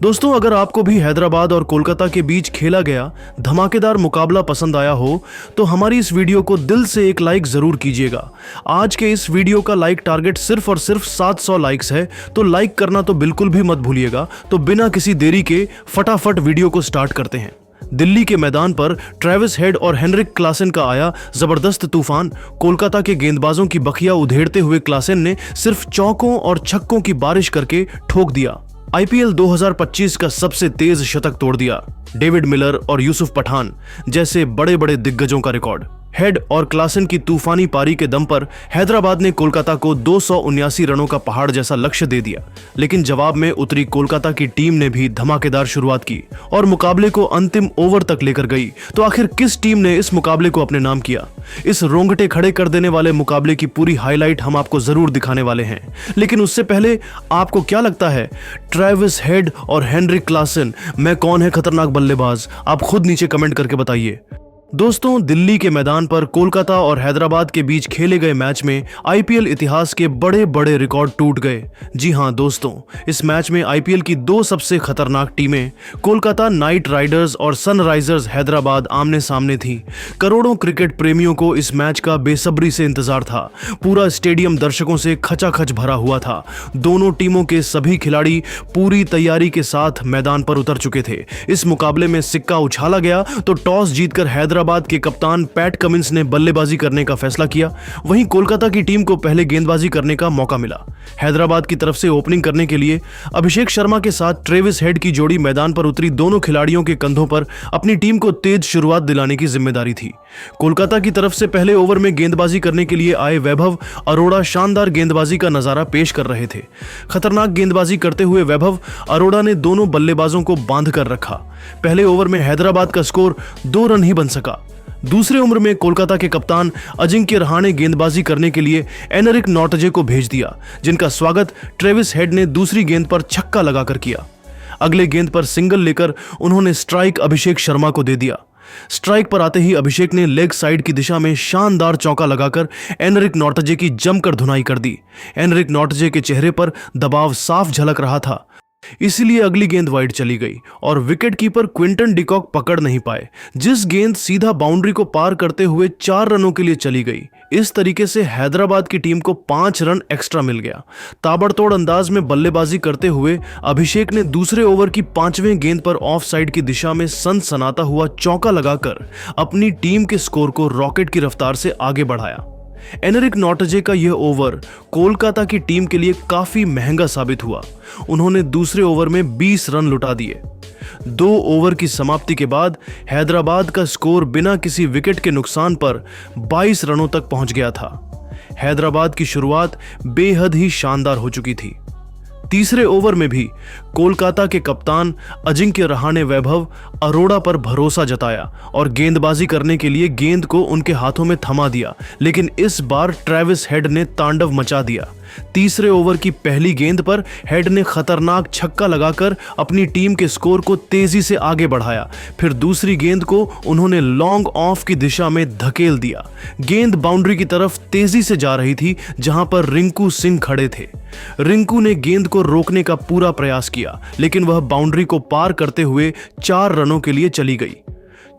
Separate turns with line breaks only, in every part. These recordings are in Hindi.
दोस्तों, अगर आपको भी हैदराबाद और कोलकाता के बीच खेला गया धमाकेदार मुकाबला पसंद आया हो तो हमारी इस वीडियो को दिल से एक लाइक जरूर कीजिएगा। आज के इस वीडियो का लाइक टारगेट सिर्फ और सिर्फ 700 लाइक्स है, तो लाइक करना तो बिल्कुल भी मत भूलिएगा। तो बिना किसी देरी के फटाफट वीडियो को स्टार्ट करते हैं। दिल्ली के मैदान पर ट्रेविस हेड और हेनरिक क्लासेन का आया जबरदस्त तूफान। कोलकाता के गेंदबाजों की बखिया उधेड़ते हुए क्लासेन ने सिर्फ चौकों और छक्कों की बारिश करके ठोक दिया। आईपीएल 2025 का सबसे तेज शतक तोड़ दिया। डेविड मिलर और यूसुफ पठान जैसे बड़े बड़े दिग्गजों का रिकॉर्ड। हेड और क्लासेन की तूफानी पारी के दम पर हैदराबाद ने कोलकाता को 279 रनों का पहाड़ जैसा लक्ष्य दे दिया, लेकिन जवाब में उतरी कोलकाता की टीम ने भी धमाकेदार शुरुआत की और मुकाबले को अंतिम ओवर तक लेकर गई। तो आखिर किस टीम ने इस मुकाबले को अपने नाम किया? इस रोंगटे खड़े कर देने वाले मुकाबले की पूरी हाईलाइट हम आपको जरूर दिखाने वाले हैं, लेकिन उससे पहले आपको क्या लगता है, ट्रेविस हेड और हेनरिक क्लासेन में कौन है खतरनाक बल्लेबाज? आप खुद नीचे कमेंट करके बताइए। दोस्तों, दिल्ली के मैदान पर कोलकाता और हैदराबाद के बीच खेले गए मैच में आईपीएल इतिहास के बड़े बड़े रिकॉर्ड टूट गए। जी हां दोस्तों, इस मैच में आईपीएल की दो सबसे खतरनाक टीमें कोलकाता नाइट राइडर्स और सनराइजर्स हैदराबाद आमने सामने थी। करोड़ों क्रिकेट प्रेमियों को इस मैच का बेसब्री से इंतजार था। पूरा स्टेडियम दर्शकों से खचाखच भरा हुआ था। दोनों टीमों के सभी खिलाड़ी पूरी तैयारी के साथ मैदान पर उतर चुके थे। इस मुकाबले में सिक्का उछाला गया तो टॉस जीतकर हैदराबाद के कप्तान पैट कमिंस ने बल्लेबाजी करने का फैसला किया। वहीं कोलकाता की टीम को पहले गेंदबाजी करने का मौका मिला। हैदराबाद की तरफ से ओपनिंग करने के लिए अभिषेक शर्मा के साथ ट्रेविस हेड की जोड़ी मैदान पर उतरी। दोनों खिलाड़ियों के कंधों पर अपनी टीम को तेज शुरुआत दिलाने की जिम्मेदारी थी। कोलकाता की तरफ से पहले ओवर में गेंदबाजी करने के लिए आए वैभव अरोड़ा शानदार गेंदबाजी का नजारा पेश कर रहे थे। खतरनाक गेंदबाजी करते हुए वैभव अरोड़ा ने दोनों बल्लेबाजों को बांध कर रखा। पहले ओवर में हैदराबाद का स्कोर 2 रन ही बन सका। दूसरे ओवर में कोलकाता के कप्तान अजिंक्य रहाणे गेंदबाजी करने के लिए एनरिक नॉटजे को भेज दिया, जिनका स्वागत ट्रेविस हेड ने दूसरी गेंद पर छक्का लगाकर किया। अगले गेंद पर सिंगल लेकर उन्होंने स्ट्राइक अभिषेक शर्मा को दे दिया। स्ट्राइक पर आते ही अभिषेक ने लेग साइड की दिशा में शानदार चौका लगाकर एनरिक नॉटजे की जमकर धुनाई कर दी। एनरिक नॉटजे के चेहरे पर दबाव साफ झलक रहा था, इसलिए अगली गेंद वाइड चली गई और विकेट कीपर क्विंटन डिकॉक पकड़ नहीं पाए, जिस गेंद सीधा बाउंड्री को पार करते हुए 4 रनों के लिए चली गई। इस तरीके से हैदराबाद की टीम को 5 रन एक्स्ट्रा मिल गया। ताबड़तोड़ अंदाज में बल्लेबाजी करते हुए अभिषेक ने दूसरे ओवर की 5वें गेंद पर ऑफ साइड की दिशा में सनसनाता हुआ चौका लगाकर अपनी टीम के स्कोर को रॉकेट की रफ्तार से आगे बढ़ाया। एनरिक नॉटजे का यह ओवर कोलकाता की टीम के लिए काफी महंगा साबित हुआ। उन्होंने दूसरे ओवर में 20 रन लुटा दिए। 2 ओवर की समाप्ति के बाद हैदराबाद का स्कोर बिना किसी विकेट के नुकसान पर 22 रनों तक पहुंच गया था। हैदराबाद की शुरुआत बेहद ही शानदार हो चुकी थी। तीसरे ओवर में भी कोलकाता के कप्तान अजिंक्य रहाणे वैभव अरोड़ा पर भरोसा जताया और गेंदबाजी करने के लिए गेंद को उनके हाथों में थमा दिया, लेकिन इस बार ट्रेविस हेड ने तांडव मचा दिया। तीसरे ओवर की पहली गेंद पर हेड ने खतरनाक छक्का लगाकर अपनी टीम के स्कोर को तेजी से आगे बढ़ाया। फिर दूसरी गेंद को उन्होंने लॉन्ग ऑफ की दिशा में धकेल दिया। गेंद बाउंड्री की तरफ तेजी से जा रही थी, जहां पर रिंकू सिंह खड़े थे। रिंकू ने गेंद को रोकने का पूरा प्रयास किया, लेकिन वह बाउंड्री को पार करते हुए 4 रनों के लिए चली गई।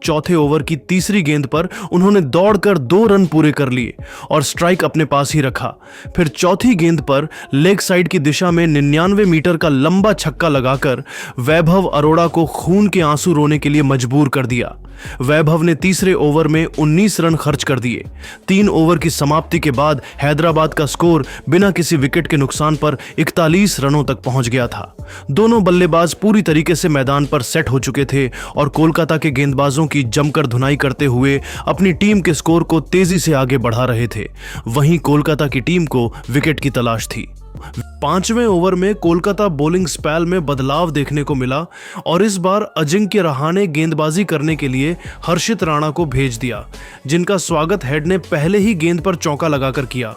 चौथे ओवर की तीसरी गेंद पर उन्होंने दौड़कर 2 रन पूरे कर लिए और स्ट्राइक अपने पास ही रखा। फिर चौथी गेंद पर लेग साइड की दिशा में 99 मीटर का लंबा छक्का लगाकर वैभव अरोड़ा को खून के आंसू रोने के लिए मजबूर कर दिया। वैभव ने तीसरे ओवर में 19 रन खर्च कर दिए। 3 ओवर की समाप्ति के बाद हैदराबाद का स्कोर बिना किसी विकेट के नुकसान पर 41 रनों तक पहुंच गया था। दोनों बल्लेबाज पूरी तरीके से मैदान पर सेट हो चुके थे और कोलकाता के गेंदबाजों की जमकर धुनाई करते हुए अपनी टीम के स्कोर को तेजी से आगे बढ़ा रहे थे। वहीं कोलकाता की टीम को विकेट की तलाश थी। 5वें ओवर में कोलकाता बॉलिंग स्पेल में बदलाव देखने को मिला और इस बार अजिंक्य रहाणे गेंदबाजी करने के लिए हर्षित राणा को भेज दिया, जिनका स्वागत हेड ने पहले ही गेंद पर चौका लगाकर किया।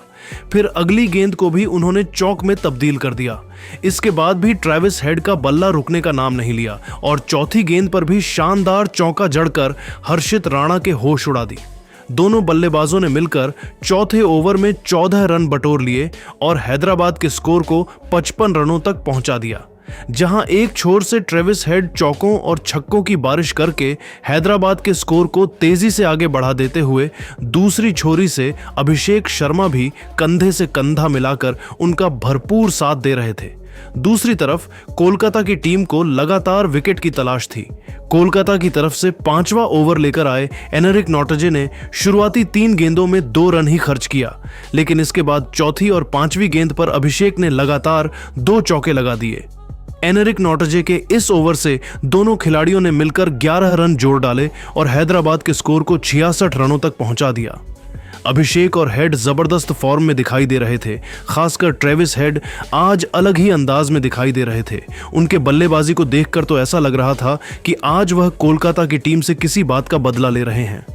फिर अगली गेंद को भी उन्होंने चौक में तब्दील कर दिया। इसके बाद भी ट्रेविस हेड का बल्ला रुकने का नाम नहीं लिया और चौथी गेंद पर भी शानदार चौका जड़कर हर्षित राणा के होश उड़ा दी। दोनों बल्लेबाजों ने मिलकर चौथे ओवर में 14 रन बटोर लिए और हैदराबाद के स्कोर को 55 रनों तक पहुंचा दिया। जहां एक छोर से ट्रेविस हेड चौकों और छक्कों की बारिश करके हैदराबाद के स्कोर को तेजी से आगे बढ़ा देते हुए, दूसरी छोरी से अभिषेक शर्मा भी कंधे से कंधा मिलाकर उनका भरपूर साथ दे रहे थे। दूसरी तरफ कोलकाता की टीम को लगातार विकेट की तलाश थी। कोलकाता की तरफ से 5वां ओवर लेकर आए एनरिक नॉटजे ने शुरुआती 3 गेंदों में 2 रन ही खर्च किया, लेकिन इसके बाद चौथी और 5वीं गेंद पर अभिषेक ने लगातार 2 चौके लगा दिए। एनरिक नॉटजे के इस ओवर से दोनों खिलाड़ियों ने मिलकर 11 रन जोड़ डाले और हैदराबाद के स्कोर को 66 रनों तक पहुंचा दिया। अभिषेक और हेड जबरदस्त फॉर्म में दिखाई दे रहे थे। खासकर ट्रेविस हेड आज अलग ही अंदाज में दिखाई दे रहे थे। उनके बल्लेबाजी को देखकर तो ऐसा लग रहा था कि आज वह कोलकाता की टीम से किसी बात का बदला ले रहे हैं।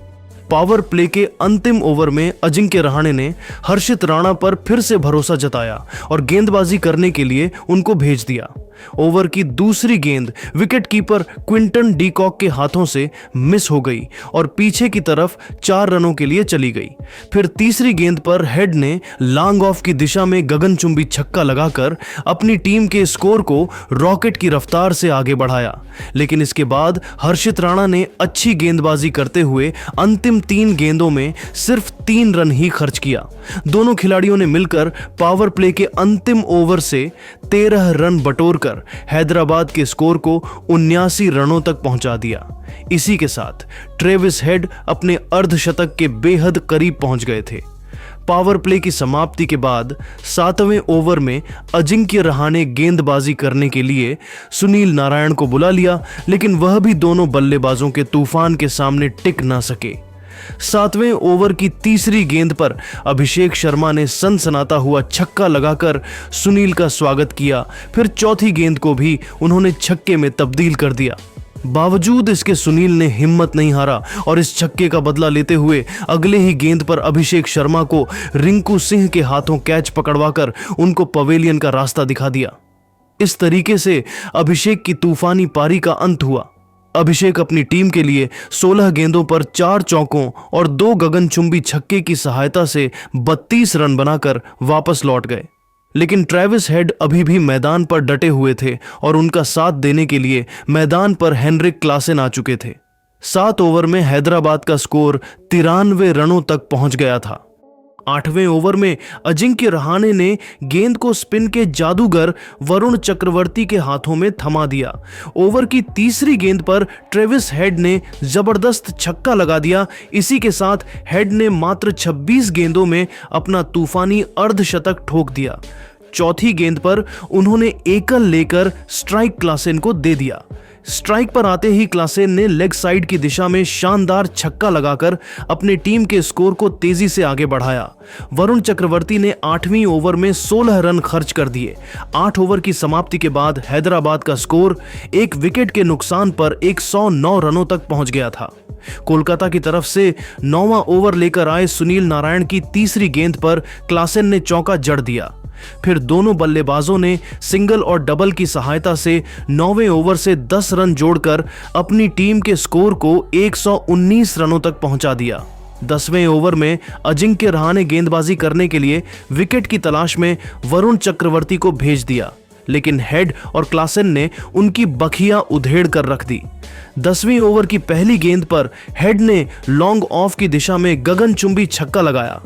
पावर प्ले के अंतिम ओवर में अजिंक्य रहाणे ने हर्षित राणा पर फिर से भरोसा जताया और गेंदबाजी करने के लिए उनको भेज दिया। ओवर की दूसरी गेंद विकेटकीपर क्विंटन डी कॉक के हाथों से मिस हो गई और पीछे की तरफ 4 रनों के लिए चली गई। फिर तीसरी गेंद पर हेड ने लॉन्ग ऑफ की दिशा में गगनचुंबी छक्का लगाकर अपनी टीम के स्कोर को रॉकेट की रफ्तार से आगे बढ़ाया। लेकिन इसके बाद हर्षित राणा ने अच्छी गेंदबाजी करते हुए अंतिम 3 गेंदों में सिर्फ 3 रन ही खर्च किया। दोनों खिलाड़ियों ने मिलकर पावर प्ले के अंतिम ओवर से 13 रन बटोरकर हैदराबाद के स्कोर को 79 रनों तक पहुंचा दिया। इसी के साथ ट्रेविस हेड अपने अर्धशतक के बेहद करीब पहुंच गए थे। पावर प्ले की समाप्ति के बाद 7वें ओवर में अजिंक्य रहाणे गेंदबाजी करने के लिए सुनील नारायण को बुला लिया, लेकिन वह भी दोनों बल्लेबाजों के तूफान के सामने टिक ना सके। 7वें ओवर की तीसरी गेंद पर अभिषेक शर्मा ने सनसनाता हुआ छक्का लगाकर सुनील का स्वागत किया। फिर चौथी गेंद को भी उन्होंने छक्के में तब्दील कर दिया। बावजूद इसके सुनील ने हिम्मत नहीं हारा और इस छक्के का बदला लेते हुए अगले ही गेंद पर अभिषेक शर्मा को रिंकू सिंह के हाथों कैच पकड़वाकर उनको पवेलियन का रास्ता दिखा दिया। इस तरीके से अभिषेक की तूफानी पारी का अंत हुआ। अभिषेक अपनी टीम के लिए 16 गेंदों पर 4 चौकों और 2 गगनचुंबी छक्के की सहायता से 32 रन बनाकर वापस लौट गए। लेकिन ट्रेविस हेड अभी भी मैदान पर डटे हुए थे और उनका साथ देने के लिए मैदान पर हेनरिक क्लासेन आ चुके थे। 7 ओवर में हैदराबाद का स्कोर 93 रनों तक पहुंच गया था। 8वें ओवर में अजिंक्य रहाणे ने गेंद को स्पिन के जादूगर वरुण चक्रवर्ती के हाथों में थमा दिया। ओवर की तीसरी गेंद पर ट्रेविस हेड ने जबरदस्त छक्का लगा दिया। इसी के साथ हेड ने मात्र 26 गेंदों में अपना तूफानी अर्धशतक ठोक दिया। चौथी गेंद पर उन्होंने एकल लेकर स्ट्राइक क्लासेन को दे दिया। स्ट्राइक पर आते ही क्लासेन ने लेग साइड की दिशा में शानदार छक्का लगाकर अपने टीम के स्कोर को तेजी से आगे बढ़ाया। वरुण चक्रवर्ती ने 8वीं ओवर में 16 रन खर्च कर दिए। 8 ओवर की समाप्ति के बाद हैदराबाद का स्कोर 1 विकेट के नुकसान पर 109 रनों तक पहुंच गया था। कोलकाता की तरफ से 9वां ओवर लेकर आए सुनील नारायण की तीसरी गेंद पर क्लासेन ने चौका जड़ दिया। फिर दोनों बल्लेबाजों ने सिंगल और डबल की सहायता से 9वें ओवर से 10 रन जोड़कर अपनी टीम के स्कोर को 119 रनों तक पहुंचा दिया। 10वें ओवर में अजिंक्य रहाणे गेंदबाजी करने के लिए विकेट की तलाश में वरुण चक्रवर्ती को भेज दिया, लेकिन हेड और क्लासेन ने उनकी बखिया उधेड़ कर रख दी। 10वीं ओवर की पहली गेंद पर हेड ने लॉन्ग ऑफ की दिशा में गगनचुंबी छक्का लगाया।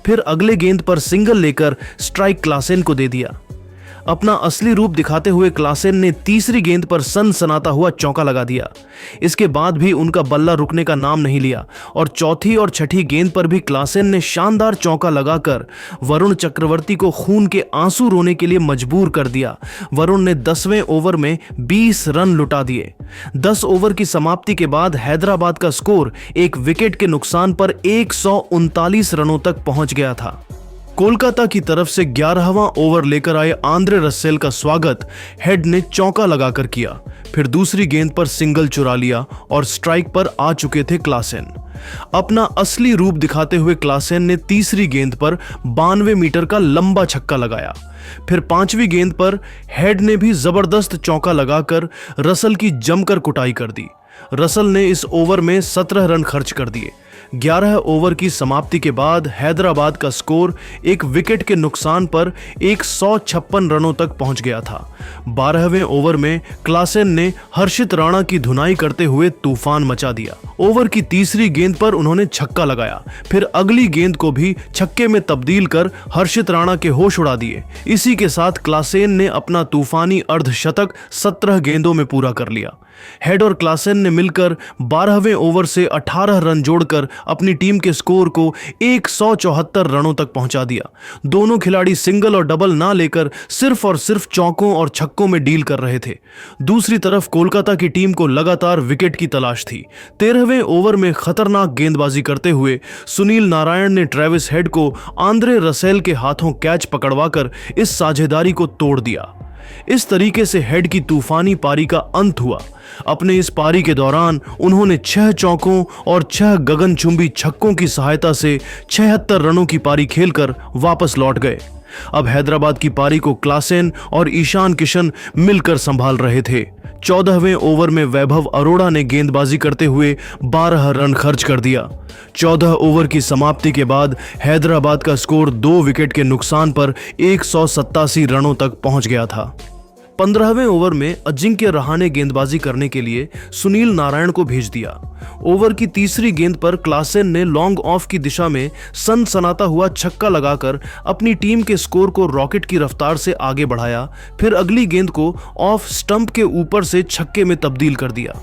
फिर अगले गेंद पर सिंगल लेकर स्ट्राइक क्लासेन को दे दिया। अपना असली रूप दिखाते हुए क्लासेन ने तीसरी गेंद पर सनसनाता हुआ चौका लगा दिया। इसके बाद भी उनका बल्ला रुकने का नाम नहीं लिया और चौथी और छठी गेंद पर भी क्लासेन ने शानदार चौका लगाकर वरुण चक्रवर्ती को खून के आंसू रोने के लिए मजबूर कर दिया। वरुण ने 10वें ओवर में 20 रन लुटा दिए। 10 ओवर की समाप्ति के बाद हैदराबाद का स्कोर 1 विकेट के नुकसान पर 139 रनों तक पहुंच गया था। कोलकाता की तरफ से 11वां ओवर लेकर आए आंद्रे रसेल का स्वागत हेड ने चौका लगाकर किया। फिर दूसरी गेंद पर सिंगल चुरा लिया और स्ट्राइक पर आ चुके थे क्लासेन। अपना असली रूप दिखाते हुए क्लासेन ने तीसरी गेंद पर 92 मीटर का लंबा छक्का लगाया। फिर 5वीं गेंद पर हेड ने भी जबरदस्त चौका लगाकर रसल की जमकर कुटाई कर दी। रसल ने इस ओवर में 17 रन खर्च कर दिए। 11 ओवर की समाप्ति के बाद हैदराबाद का स्कोर एक विकेट के नुकसान पर 156 रनों तक पहुंच गया था। 12वें ओवर में क्लासेन ने हर्षित राणा की धुनाई करते हुए तूफान मचा दिया। ओवर की तीसरी गेंद पर उन्होंने छक्का लगाया, फिर अगली गेंद को भी छक्के में तब्दील कर हर्षित राणा के होश उड़ा दिए। इसी के साथ क्लासेन ने अपना तूफानी अर्धशतक 17 गेंदों में पूरा कर लिया। हेड और क्लासेन ने मिलकर 12वें ओवर से 18 रन जोड़कर अपनी टीम के स्कोर को 174 रनों तक पहुंचा दिया। दोनों खिलाड़ी सिंगल और डबल ना लेकर सिर्फ और सिर्फ चौकों और छक्कों में डील कर रहे थे। दूसरी तरफ कोलकाता की टीम को लगातार विकेट की तलाश थी। 13वें ओवर में खतरनाक गेंदबाजी करते हुए सुनील नारायण ने ट्रेविस हेड को आंद्रे रसेल के हाथों कैच पकड़वाकर इस साझेदारी को तोड़ दिया। इस तरीके से हेड की तूफानी पारी का अंत हुआ। अपने इस पारी के दौरान उन्होंने 6 चौकों और 6 गगनचुंबी छक्कों की सहायता से 76 रनों की पारी खेलकर वापस लौट गए। अब हैदराबाद की पारी को क्लासेन और ईशान किशन मिलकर संभाल रहे थे। 14वें ओवर में वैभव अरोड़ा ने गेंदबाजी करते हुए 12 रन खर्च कर दिया। 14 ओवर की समाप्ति के बाद हैदराबाद का स्कोर 2 विकेट के नुकसान पर 187 रनों तक पहुंच गया था। 15वें ओवर में अजिंक्य रहाणे गेंदबाजी करने के लिए सुनील नारायण को भेज दिया। ओवर की तीसरी गेंद पर क्लासेन ने लॉन्ग ऑफ की दिशा में सनसनाता हुआ छक्का लगाकर अपनी टीम के स्कोर को रॉकेट की रफ्तार से आगे बढ़ाया। फिर अगली गेंद को ऑफ स्टंप के ऊपर से छक्के में तब्दील कर दिया।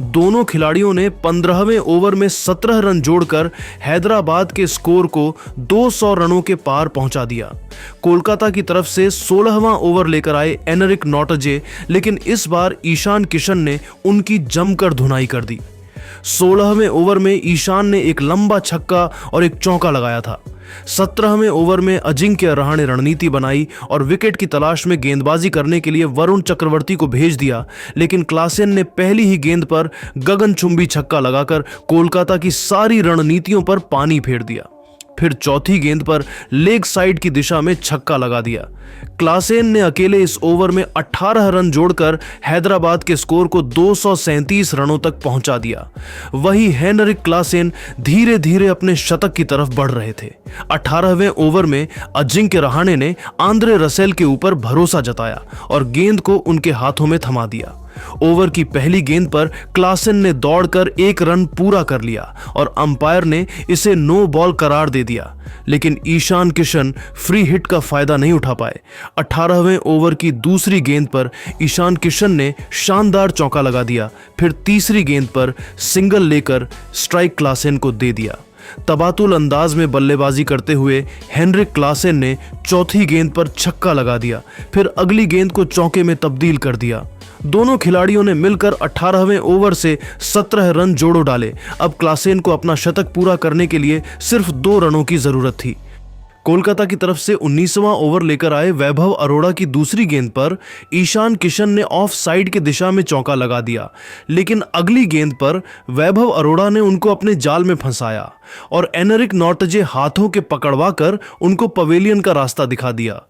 दोनों खिलाड़ियों ने 15वें ओवर में 17 रन जोड़कर हैदराबाद के स्कोर को 200 रनों के पार पहुंचा दिया। कोलकाता की तरफ से 16वां ओवर लेकर आए एनरिक नॉटजे, लेकिन इस बार ईशान किशन ने उनकी जमकर धुनाई कर दी। 16वें ओवर में ईशान ने एक लंबा छक्का और एक चौका लगाया था। 17वें ओवर में अजिंक्य रहाणे रणनीति बनाई और विकेट की तलाश में गेंदबाजी करने के लिए वरुण चक्रवर्ती को भेज दिया, लेकिन क्लासेन ने पहली ही गेंद पर गगनचुंबी छक्का लगाकर कोलकाता की सारी रणनीतियों पर पानी फेर दिया। फिर चौथी गेंद पर लेग साइड की दिशा में छक्का लगा दिया। क्लासेन ने अकेले इस ओवर में 18 रन जोड़कर हैदराबाद के स्कोर को 237 रनों तक पहुंचा दिया। वही हेनरिक क्लासेन धीरे धीरे अपने शतक की तरफ बढ़ रहे थे। 18वें ओवर में अजिंक्य रहाणे ने आंद्रे रसेल के ऊपर भरोसा जताया और गेंद को उनके हाथों में थमा दिया। ओवर की पहली गेंद पर क्लासेन ने दौड़कर 1 रन पूरा कर लिया और अंपायर ने इसे नो बॉल करार दे दिया, लेकिन ईशान किशन फ्री हिट का फायदा नहीं उठा पाए। 18वें ओवर की दूसरी गेंद पर ईशान किशन ने शानदार चौका लगा दिया। फिर तीसरी गेंद पर सिंगल लेकर स्ट्राइक क्लासेन को दे दिया। तबातुल अंदाज में बल्लेबाजी करते हुए हेनरिक क्लासेन ने चौथी गेंद पर छक्का लगा दिया। फिर अगली गेंद को चौके में तब्दील कर दिया। दोनों खिलाड़ियों ने मिलकर 18वें ओवर से 17 रन जोड़ो डाले। अब क्लासेन को अपना शतक पूरा करने के लिए सिर्फ 2 रनों की जरूरत थी। कोलकाता की तरफ से 19वां ओवर लेकर आए वैभव अरोड़ा की दूसरी गेंद पर ईशान किशन ने ऑफ साइड की दिशा में चौका लगा दिया, लेकिन अगली गेंद पर वैभव अरोड़ा ने उनको अपने जाल में फंसाया और एनरिक नॉटजे हाथों के पकड़वा कर उनको पवेलियन का रास्ता दिखा दिया।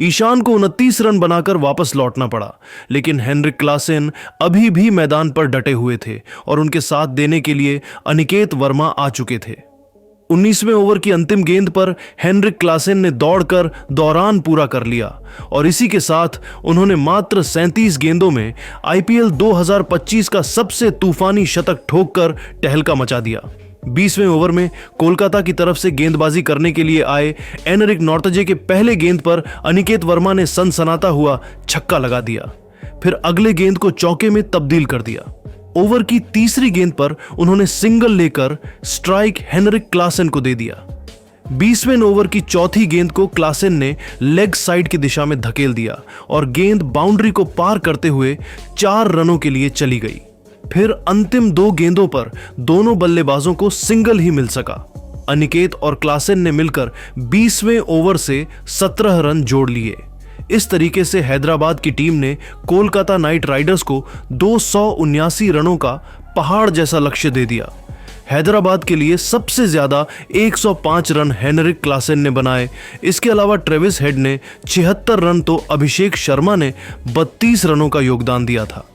ईशान को 29 रन बनाकर वापस लौटना पड़ा, लेकिन हेनरिक क्लासेन अभी भी मैदान पर डटे हुए थे और उनके साथ देने के लिए अनिकेत वर्मा आ चुके थे। 19वें ओवर की अंतिम गेंद पर हेनरिक क्लासेन ने दौड़कर दौरान पूरा कर लिया और इसी के साथ उन्होंने मात्र 37 गेंदों में आईपीएल 2025 का सबसे तूफानी शतक ठोककर तहलका मचा दिया। 20वें ओवर में कोलकाता की तरफ से गेंदबाजी करने के लिए आए एनरिक नॉटजे के पहले गेंद पर अनिकेत वर्मा ने सनसनाता हुआ छक्का लगा दिया। फिर अगले गेंद को चौके में तब्दील कर दिया। ओवर की तीसरी गेंद पर उन्होंने सिंगल लेकर स्ट्राइक हेनरिक क्लासेन को दे दिया। 20वें ओवर की चौथी गेंद को क्लासेन ने लेग साइड की दिशा में धकेल दिया और गेंद बाउंड्री को पार करते हुए 4 रनों के लिए चली गई। फिर अंतिम 2 गेंदों पर दोनों बल्लेबाजों को सिंगल ही मिल सका। अनिकेत और क्लासेन ने मिलकर 20वें ओवर से 17 रन जोड़ लिए। इस तरीके से हैदराबाद की टीम ने कोलकाता नाइट राइडर्स को 279 रनों का पहाड़ जैसा लक्ष्य दे दिया। हैदराबाद के लिए सबसे ज्यादा 105 रन हेनरिक क्लासेन ने बनाए। इसके अलावा ट्रेविस हेड ने 76 रन तो अभिषेक शर्मा ने 32 रनों का योगदान दिया था।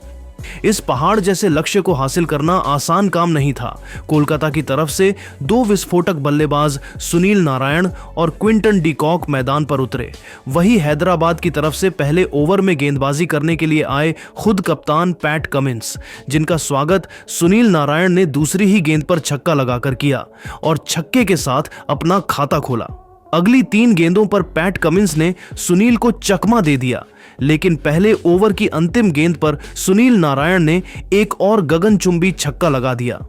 इस पहाड़ जैसे लक्ष्य को हासिल करना आसान काम नहीं था। कोलकाता की तरफ से दो विस्फोटक बल्लेबाज सुनील नारायण और क्विंटन डी कॉक मैदान पर उतरे। वही हैदराबाद की तरफ से पहले ओवर में गेंदबाजी करने के लिए आए खुद कप्तान पैट कमिंस, जिनका स्वागत सुनील नारायण ने दूसरी ही गेंद पर छक्का लगाकर किया और छक्के के साथ अपना खाता खोला। अगली 3 गेंदों पर पैट कमिंस ने सुनील को चकमा दे दिया, लेकिन पहले ओवर की अंतिम गेंद पर सुनील नारायण ने एक और गगनचुंबी छक्का लगा दिया।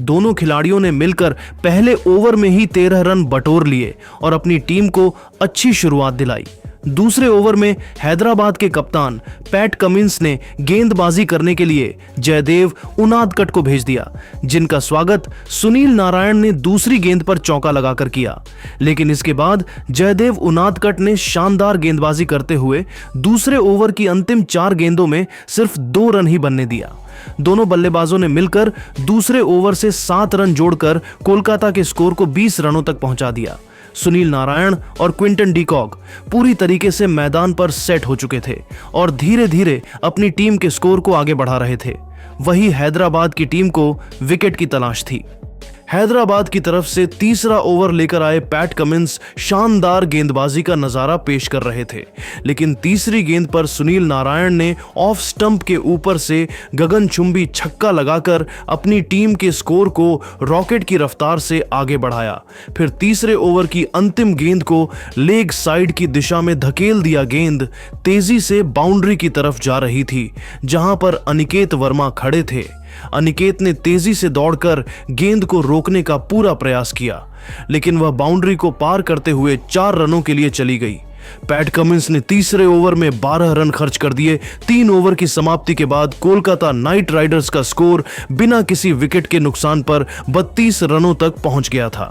दोनों खिलाड़ियों ने मिलकर पहले ओवर में ही 13 रन बटोर लिए और अपनी टीम को अच्छी शुरुआत दिलाई। दूसरे ओवर में हैदराबाद के कप्तान पैट कमिंस ने गेंदबाजी करने के लिए जयदेव उनादकट को भेज दिया, जिनका स्वागत सुनील नारायण ने दूसरी गेंद पर चौका लगाकर किया। लेकिन इसके बाद जयदेव उनादकट ने शानदार गेंदबाजी करते हुए दूसरे ओवर की अंतिम 4 गेंदों में सिर्फ 2 रन ही बनने दिया। दोनों बल्लेबाजों ने मिलकर दूसरे ओवर से 7 रन जोड़कर कोलकाता के स्कोर को 20 रनों तक पहुंचा दिया। सुनील नारायण और क्विंटन डी कॉक पूरी तरीके से मैदान पर सेट हो चुके थे और धीरे धीरे अपनी टीम के स्कोर को आगे बढ़ा रहे थे। वही हैदराबाद की टीम को विकेट की तलाश थी। हैदराबाद की तरफ से तीसरा ओवर लेकर आए पैट कमिंस शानदार गेंदबाजी का नजारा पेश कर रहे थे, लेकिन तीसरी गेंद पर सुनील नारायण ने ऑफ स्टंप के ऊपर से गगनचुंबी छक्का लगाकर अपनी टीम के स्कोर को रॉकेट की रफ्तार से आगे बढ़ाया। फिर तीसरे ओवर की अंतिम गेंद को लेग साइड की दिशा में धकेल दिया। गेंद तेजी से बाउंड्री की तरफ जा रही थी, जहां पर अनिकेत वर्मा खड़े थे। अनिकेत ने तेजी से दौड़कर गेंद को रोकने का पूरा प्रयास किया, लेकिन वह बाउंड्री को पार करते हुए 4 रनों के लिए चली गई। पैट कमिंस ने तीसरे ओवर में 12 रन खर्च कर दिए। 3 ओवर की समाप्ति के बाद कोलकाता नाइट राइडर्स का स्कोर बिना किसी विकेट के नुकसान पर 32 रनों तक पहुंच गया था।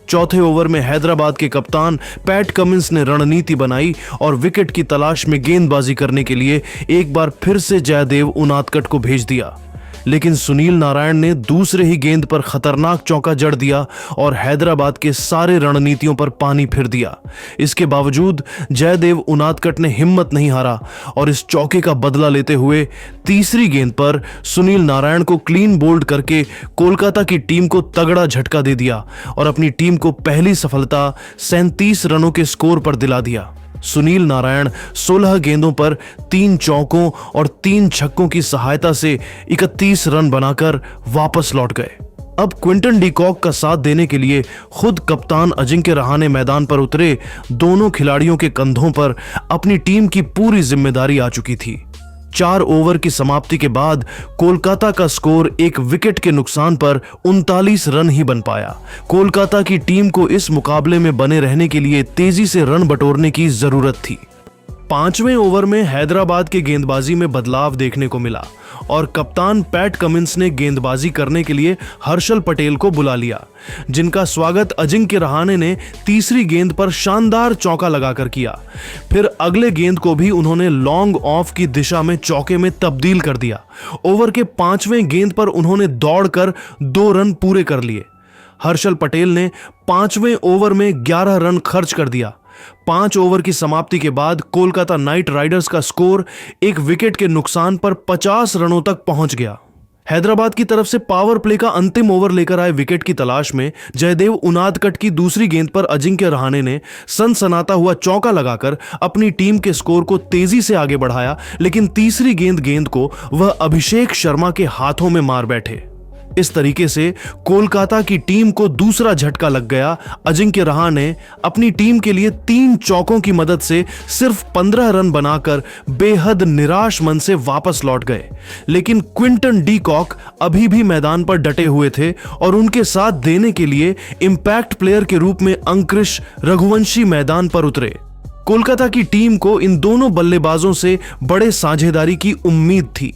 चौथे ओवर में हैदराबाद के कप्तान पैट कमिंस ने रणनीति बनाई और विकेट की तलाश में गेंदबाजी करने के लिए एक बार फिर से जयदेव उनादकट को भेज दिया, लेकिन सुनील नारायण ने दूसरे ही गेंद पर खतरनाक चौका जड़ दिया और हैदराबाद के सारे रणनीतियों पर पानी फिर दिया। इसके बावजूद जयदेव उनादकट ने हिम्मत नहीं हारा और इस चौके का बदला लेते हुए तीसरी गेंद पर सुनील नारायण को क्लीन बोल्ड करके कोलकाता की टीम को तगड़ा झटका दे दिया और अपनी टीम को पहली सफलता 37 रनों के स्कोर पर दिला दिया। सुनील नारायण 16 गेंदों पर 3 चौकों और 3 छक्कों की सहायता से 31 रन बनाकर वापस लौट गए। अब क्विंटन डी कॉक का साथ देने के लिए खुद कप्तान अजिंक्य रहाणे मैदान पर उतरे। दोनों खिलाड़ियों के कंधों पर अपनी टीम की पूरी जिम्मेदारी आ चुकी थी। 4 ओवर की समाप्ति के बाद कोलकाता का स्कोर एक विकेट के नुकसान पर 39 रन ही बन पाया। कोलकाता की टीम को इस मुकाबले में बने रहने के लिए तेजी से रन बटोरने की जरूरत थी। 5वें ओवर में हैदराबाद के गेंदबाजी में बदलाव देखने को मिला और कप्तान पैट कमिंस ने गेंदबाजी करने के लिए हर्षल पटेल को बुला लिया, जिनका स्वागत अजिंक्य रहाणे ने तीसरी गेंद पर शानदार चौका लगाकर किया। फिर अगले गेंद को भी उन्होंने लॉन्ग ऑफ की दिशा में चौके में तब्दील कर दिया। ओवर के 5वें गेंद पर उन्होंने दौड़कर 2 रन पूरे कर लिए। हर्षल पटेल ने 5वें ओवर में 11 रन खर्च कर दिया। 5 ओवर की समाप्ति के बाद कोलकाता नाइट राइडर्स का स्कोर एक विकेट के नुकसान पर 50 रनों तक पहुंच गया। हैदराबाद की तरफ से पावर प्ले का अंतिम ओवर लेकर आए विकेट की तलाश में जयदेव उनादकट की दूसरी गेंद पर अजिंक्य रहाणे ने सनसनाता हुआ चौका लगाकर अपनी टीम के स्कोर को तेजी से आगे बढ़ाया, लेकिन तीसरी गेंद को वह अभिषेक शर्मा के हाथों में मार बैठे। इस तरीके से कोलकाता की टीम को दूसरा झटका लग गया। अजिंक्य रहाणे अपनी टीम के लिए 3 चौकों की मदद से सिर्फ 15 रन बनाकर बेहद निराश मन से वापस लौट गए, लेकिन क्विंटन डी कॉक अभी भी मैदान पर डटे हुए थे और उनके साथ देने के लिए इंपैक्ट प्लेयर के रूप में अंकृश रघुवंशी मैदान पर उतरे। कोलकाता की टीम को इन दोनों बल्लेबाजों से बड़े साझेदारी की उम्मीद थी।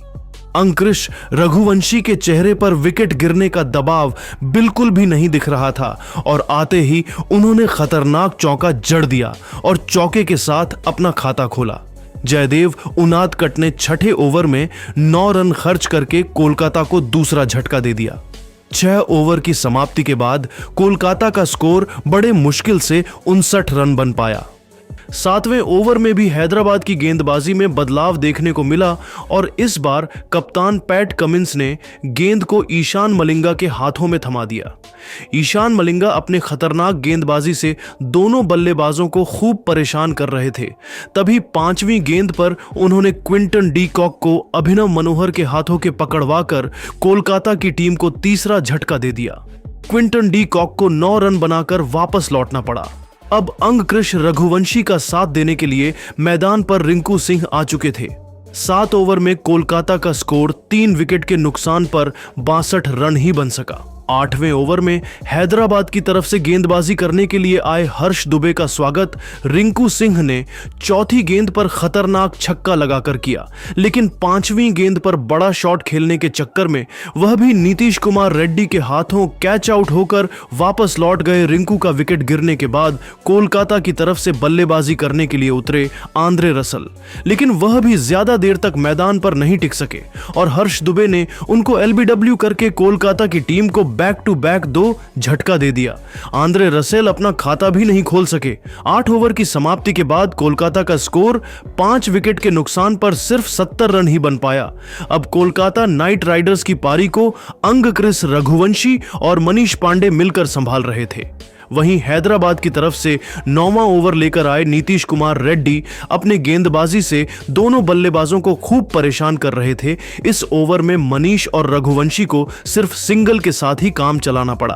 अंकृश रघुवंशी के चेहरे पर विकेट गिरने का दबाव बिल्कुल भी नहीं दिख रहा था और आते ही उन्होंने खतरनाक चौका जड़ दिया और चौके के साथ अपना खाता खोला। जयदेव उनादकट ने 6ठे ओवर में 9 रन खर्च करके कोलकाता को दूसरा झटका दे दिया। 6 ओवर की समाप्ति के बाद कोलकाता का स्कोर बड़े मुश्किल से 59 रन बन पाया। सातवें ओवर में भी हैदराबाद की गेंदबाजी में बदलाव देखने को मिला और इस बार कप्तान पैट कमिंस ने गेंद को ईशान मलिंगा के हाथों में थमा दिया। ईशान मलिंगा अपने खतरनाक गेंदबाजी से दोनों बल्लेबाजों को खूब परेशान कर रहे थे। तभी पांचवीं गेंद पर उन्होंने क्विंटन डी कॉक को अभिनव मनोहर के हाथों के पकड़वाकर कोलकाता की टीम को तीसरा झटका दे दिया। क्विंटन डी कॉक को 9 रन बनाकर वापस लौटना पड़ा। अब अंगकृष रघुवंशी का साथ देने के लिए मैदान पर रिंकू सिंह आ चुके थे। 7 ओवर में कोलकाता का स्कोर 3 विकेट के नुकसान पर 62 रन ही बन सका। 8वें ओवर में हैदराबाद की तरफ से गेंदबाजी करने के लिए आए हर्ष दुबे का स्वागत रिंकू सिंह ने चौथी गेंद पर खतरनाक छक्का लगाकर किया, लेकिन 5वीं गेंद पर बड़ा शॉट खेलने के चक्कर में वह भी नीतीश कुमार रेड्डी के हाथों कैच आउट होकर वापस लौट गए। रिंकू का विकेट गिरने के बाद कोलकाता की तरफ से बल्लेबाजी करने के लिए उतरे आंद्रे रसल, लेकिन वह भी ज्यादा देर तक मैदान पर नहीं टिक सके और हर्ष दुबे ने उनको एलबीडब्ल्यू करके कोलकाता की टीम को बैक टू बैक 2 झटका दे दिया। आंद्रे रसेल अपना खाता भी नहीं खोल सके। 8 ओवर की समाप्ति के बाद कोलकाता का स्कोर 5 विकेट के नुकसान पर सिर्फ 70 रन ही बन पाया। अब कोलकाता नाइट राइडर्स की पारी को अंगकृष रघुवंशी और मनीष पांडे मिलकर संभाल रहे थे। वहीं हैदराबाद की तरफ से 9वां ओवर लेकर आए नीतीश कुमार रेड्डी अपने गेंदबाजी से दोनों बल्लेबाजों को खूब परेशान कर रहे थे। इस ओवर में मनीष और रघुवंशी को सिर्फ सिंगल के साथ ही काम चलाना पड़ा।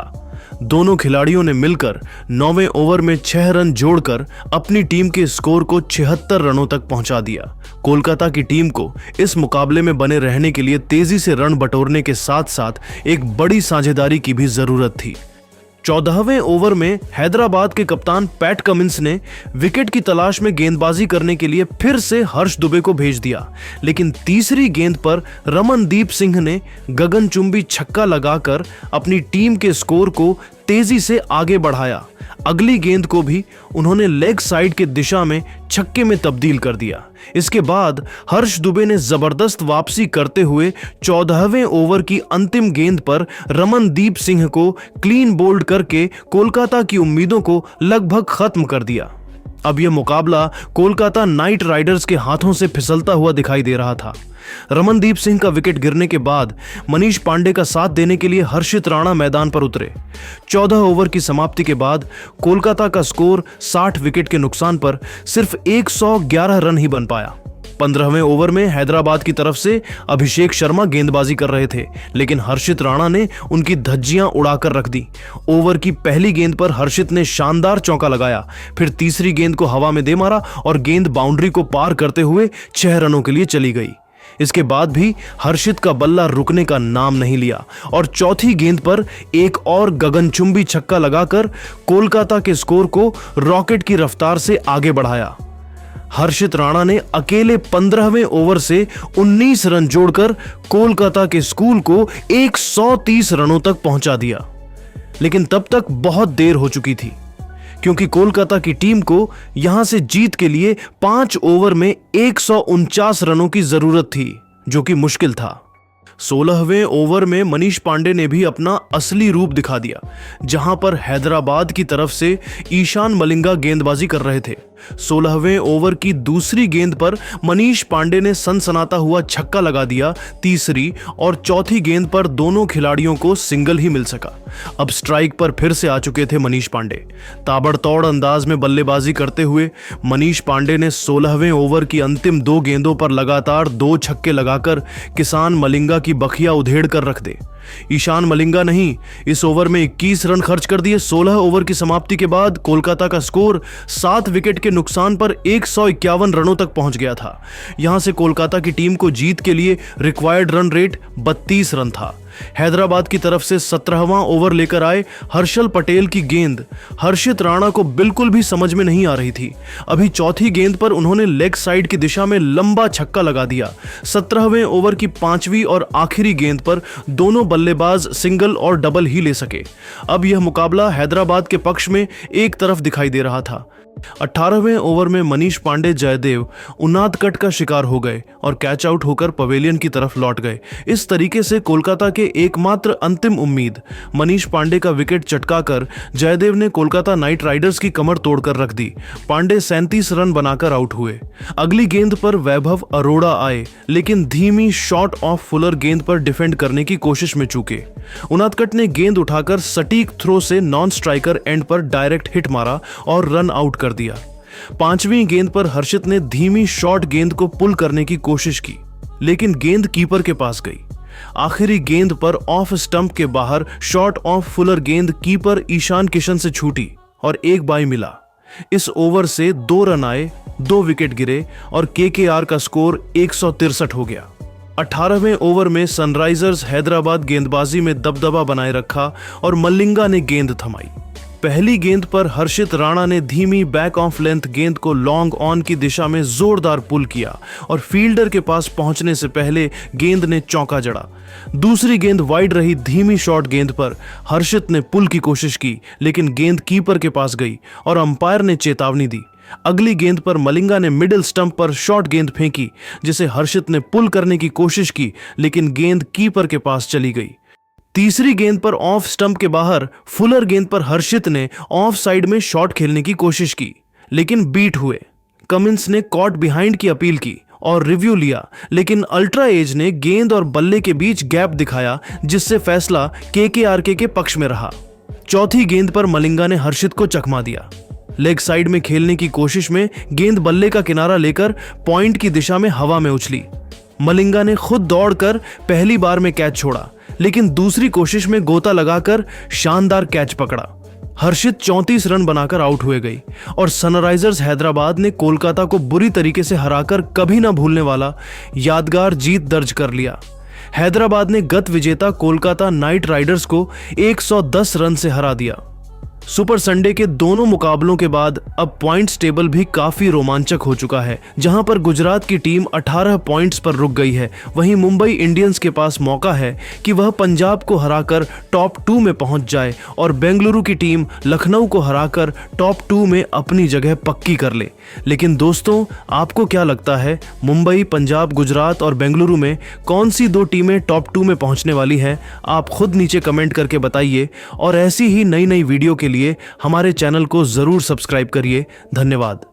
दोनों खिलाड़ियों ने मिलकर 9वें ओवर में 6 रन जोड़कर अपनी टीम के स्कोर को 76 रनों तक पहुंचा दिया। कोलकाता की टीम को इस मुकाबले में बने रहने के लिए तेजी से रन बटोरने के साथ साथ एक बड़ी साझेदारी की भी जरूरत थी। 14वें ओवर में हैदराबाद के कप्तान पैट कमिंस ने विकेट की तलाश में गेंदबाजी करने के लिए फिर से हर्ष दुबे को भेज दिया, लेकिन तीसरी गेंद पर रमनदीप सिंह ने गगनचुंबी छक्का लगाकर अपनी टीम के स्कोर को तेजी से आगे बढ़ाया। अगली गेंद को भी उन्होंने लेग साइड के दिशा में छक्के में तब्दील कर दिया। इसके बाद हर्ष दुबे ने जबरदस्त वापसी करते हुए 14वें ओवर की अंतिम गेंद पर रमनदीप सिंह को क्लीन बोल्ड करके कोलकाता की उम्मीदों को लगभग खत्म कर दिया। अब यह मुकाबला कोलकाता नाइट राइडर्स के हाथों से फिसलता हुआ दिखाई दे रहा था। रमनदीप सिंह का विकेट गिरने के बाद मनीष पांडे का साथ देने के लिए हर्षित राणा मैदान पर उतरे। 14 ओवर की समाप्ति के बाद कोलकाता का स्कोर 60 विकेट के नुकसान पर सिर्फ 111 रन ही बन पाया। 15वें ओवर में हैदराबाद की तरफ से अभिषेक शर्मा गेंदबाजी कर रहे थे, लेकिन हर्षित राणा ने उनकी धज्जियां उड़ाकर रख दी। ओवर की पहली गेंद पर हर्षित ने शानदार चौका लगाया, फिर तीसरी गेंद को हवा में दे मारा और गेंद बाउंड्री को पार करते हुए 6 रनों के लिए चली गई। इसके बाद भी हर्षित का बल्ला रुकने का नाम नहीं लिया और चौथी गेंद पर एक और गगनचुंबी छक्का लगाकर कोलकाता के स्कोर को रॉकेट की रफ्तार से आगे बढ़ाया। हर्षित राणा ने अकेले 15वें ओवर से 19 रन जोड़कर कोलकाता के स्कूल को 130 रनों तक पहुंचा दिया, लेकिन तब तक बहुत देर हो चुकी थी, क्योंकि कोलकाता की टीम को यहां से जीत के लिए 5 ओवर में 149 रनों की जरूरत थी, जो कि मुश्किल था। 16वें ओवर में मनीष पांडे ने भी अपना असली रूप दिखा दिया, जहां पर हैदराबाद की तरफ से ईशान मलिंगा गेंदबाजी कर रहे थे। 16वें ओवर की दूसरी गेंद पर मनीष पांडे ने सनसनाता हुआ छक्का लगा दिया। तीसरी और चौथी गेंद पर दोनों खिलाड़ियों को सिंगल ही मिल सका। अब स्ट्राइक पर फिर से आ चुके थे मनीष पांडे। ताबड़तोड़ अंदाज में बल्लेबाजी करते हुए मनीष पांडे ने 16वें ओवर की अंतिम 2 गेंदों पर लगातार 2 छक्के लगाकर किसान मलिंगा की बखिया उधेड़ कर रख दे। ईशान मलिंगा नहीं, इस ओवर में 21 रन खर्च कर दिए। 16 ओवर की समाप्ति के बाद कोलकाता का स्कोर 7 विकेट के नुकसान पर 151 रनों तक पहुंच गया था। यहां से कोलकाता की टीम को जीत के लिए रिक्वायर्ड रन रेट 32 रन था। हैदराबाद की तरफ से 17वां ओवर लेकर आए हर्षल पटेल की गेंद हर्षित राणा को बिल्कुल भी समझ में नहीं आ रही थी। अभी चौथी गेंद पर उन्होंने लेग साइड की दिशा में लंबा छक्का लगा दिया। 17वें ओवर की 5वीं और आखिरी गेंद पर दोनों बल्लेबाज सिंगल और डबल ही ले सके। अब यह मुकाबला हैदराबाद के पक्ष में एक तरफ दिखाई दे रहा था। 18वें ओवर में मनीष पांडे जयदेव उन्नाद कट का शिकार हो गए और कैच आउट होकर पवेलियन की तरफ लौट गए। इस तरीके से कोलकाता के एकमात्र अंतिम उम्मीद मनीष पांडे का विकेट चटकाकर जयदेव ने कोलकाता नाइट राइडर्स की कमर तोड़कर रख दी। पांडे 37 रन बनाकर आउट हुए। अगली गेंद पर वैभव अरोड़ा आए, लेकिन धीमी शॉट ऑफ फुलर गेंद पर डिफेंड करने की कोशिश में चूके। उनादकट ने गेंद उठाकर सटीक थ्रो से नॉन स्ट्राइकर एंड पर डायरेक्ट हिट मारा और रन आउट कर दिया। 5वीं गेंद पर हर्षित ने धीमी शॉर्ट गेंद को पुल करने की कोशिश की, लेकिन गेंद कीपर के पास गई। आखिरी गेंद पर ऑफ स्टंप के बाहर शॉट ऑफ फुलर गेंद कीपर ईशान किशन से छूटी और एक बाई मिला। इस ओवर से 2 रन आए, 2 विकेट गिरे और केकेआर का स्कोर 163 हो गया। 18वें ओवर में सनराइजर्स हैदराबाद गेंदबाजी में दबदबा बनाए रखा और मलिंगा ने गेंद थमाई। पहली गेंद पर हर्षित राणा ने धीमी बैक ऑफ लेंथ गेंद को लॉन्ग ऑन की दिशा में जोरदार पुल किया और फील्डर के पास पहुंचने से पहले गेंद ने चौका जड़ा। दूसरी गेंद वाइड रही धीमी शॉर्ट गेंद पर हर्षित ने पुल की कोशिश की, लेकिन गेंद कीपर के पास गई और अंपायर ने चेतावनी दी। अगली गेंद पर मलिंगा ने मिडिल स्टंप पर शॉर्ट गेंद फेंकी, जिसे हर्षित ने पुल करने की कोशिश की, लेकिन गेंद कीपर के पास चली गई। तीसरी गेंद पर ऑफ स्टंप के बाहर फुलर गेंद पर हर्षित ने ऑफ साइड में शॉट खेलने की कोशिश की, लेकिन बीट हुए। कमिंस ने कॉट बिहाइंड की अपील की और रिव्यू लिया, लेकिन अल्ट्रा एज ने गेंद और बल्ले के बीच गैप दिखाया, जिससे फैसला केकेआरके के पक्ष में रहा। चौथी गेंद पर मलिंगा ने हर्षित को चकमा दिया। लेग साइड में खेलने की कोशिश में गेंद बल्ले का किनारा लेकर पॉइंट की दिशा में हवा में उछली। मलिंगा ने खुद दौड़कर पहली बार में कैच छोड़ा, लेकिन दूसरी कोशिश में गोता लगाकर शानदार कैच पकड़ा। हर्षित 34 रन बनाकर आउट हुए गई और सनराइजर्स हैदराबाद ने कोलकाता को बुरी तरीके से हराकर कभी ना भूलने वाला यादगार जीत दर्ज कर लिया। हैदराबाद ने गत विजेता कोलकाता नाइट राइडर्स को 110 रन से हरा दिया। सुपर संडे के दोनों मुकाबलों के बाद अब पॉइंट्स टेबल भी काफी रोमांचक हो चुका है, जहां पर गुजरात की टीम 18 पॉइंट्स पर रुक गई है। वहीं मुंबई इंडियंस के पास मौका है कि वह पंजाब को हराकर टॉप 2 में पहुंच जाए और बेंगलुरु की टीम लखनऊ को हराकर टॉप 2 में अपनी जगह पक्की कर ले। लेकिन दोस्तों, आपको क्या लगता है, मुंबई, पंजाब, गुजरात और बेंगलुरु में कौन सी 2 टीमें टॉप 2 में पहुंचने वाली हैं? आप खुद नीचे कमेंट करके बताइए और ऐसी ही नई नई वीडियो के लिए हमारे चैनल को जरूर सब्सक्राइब करिए। धन्यवाद।